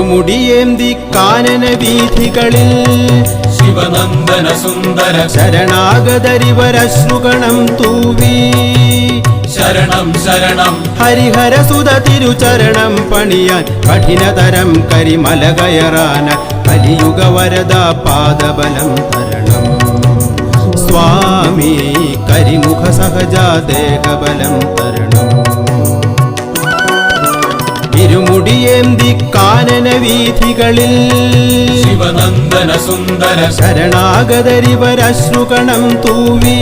ഇരുമുടിയേന്തി കാനന വീഥികളിൽ ശിവനന്ദന സുന്ദര ശരണാഗതരിവരശ്രുഗണം തൂവി ശരണം ശരണം ഹരിഹരസുത തിരുചരണം പണിയാൻ കഠിനതരം കരിമല കയറാന കലിയുഗ വരദ പാദബലം തരണം സ്വാമി കരിമുഖ സഹജാ ദേഹബലം തരണം ഇരുമുടിയേന്തി കാനന വീഥികളിൽ ശിവനന്ദന സുന്ദര ശരണാഗതരിവരശ്രുഗണം തൂവി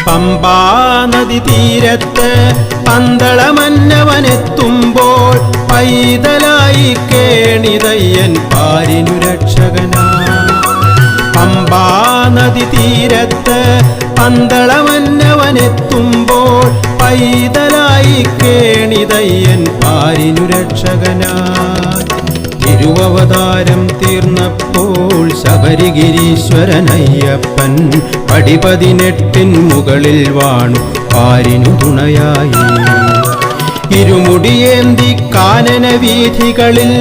പമ്പാ നദി തീരത്ത് പന്തളമന്നവനെത്തുമ്പോൾ പൈതലായി കേണിതയ്യൻ പാരിനു രക്ഷകനായി പമ്പാ നദി തീരത്ത് പന്തളമന്നവനെത്തുമ്പോൾ പൈതലായി കേണിതയ്യൻ പാരിനു രക്ഷകനായി തിരുവവതാരം തീർന്നപ്പോൾ ശബരിഗിരീശ്വരനയ്യപ്പൻ പടി 18 മുകളിൽ വാണു പാരിനു തുണയായി ഇരുമുടിയേന്തി കാനന വീഥികളിൽ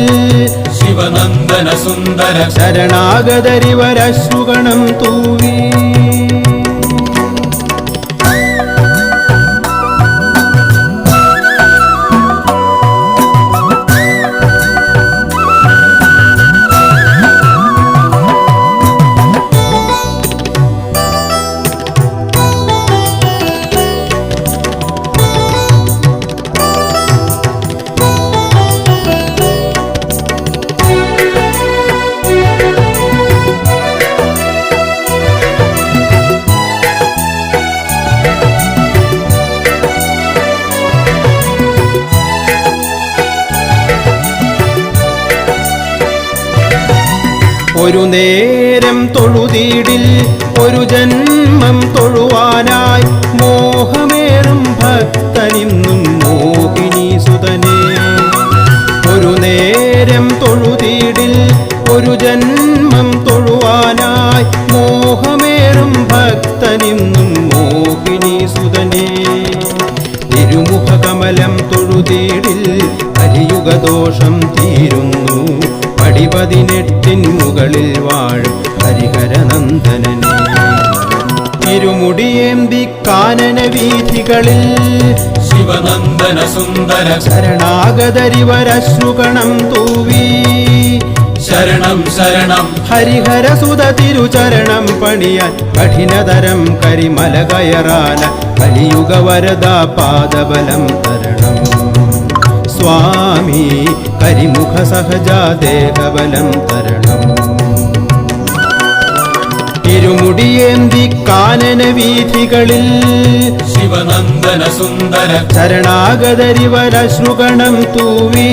ശിവനന്ദന സുന്ദര ശരണാഗതരിവരശ്രുഗണം തൂവി ഒരു നേരം തൊഴുതീടിൽ ഒരു ജന്മം തൊഴുവാനായി മോഹമേറും ഭക്തനിന്നും മോഹിനി സുതനേ ഒരു നേരം തൊഴുതീടിൽ ഒരു ജന്മം തൊഴുവാനായി മോഹമേറും ഭക്തനിന്നും മോഹിനി സുതനേ തിരുമുഖകമലം തൊഴുതീടിൽ കലിയുഗദോഷം തീരുന്നു പടി 18 മുകളിൽ വാഴും ഹരിഹരനന്ദനനെ ഇരുമുടിയേന്തി കാനന വീഥികളിൽ ശിവനന്ദന സുന്ദര ശരണാഗതരിവരശ്രുഗണം തൂവി ശരണം ശരണം ഹരിഹരസുത തിരുചരണം പണിയാൻ കഠിനതരം കരിമല കയറാന കലിയുഗ വരദ പാദബലം തരണം സ്വാമി കരിമുഖ സഹജാ ദേഹബലം തരണം ഇരുമുടിയേന്തി കാനന വീഥികളിൽ ശിവനന്ദന സുന്ദര ശരണാഗതരിവരശ്രുഗണം തൂവി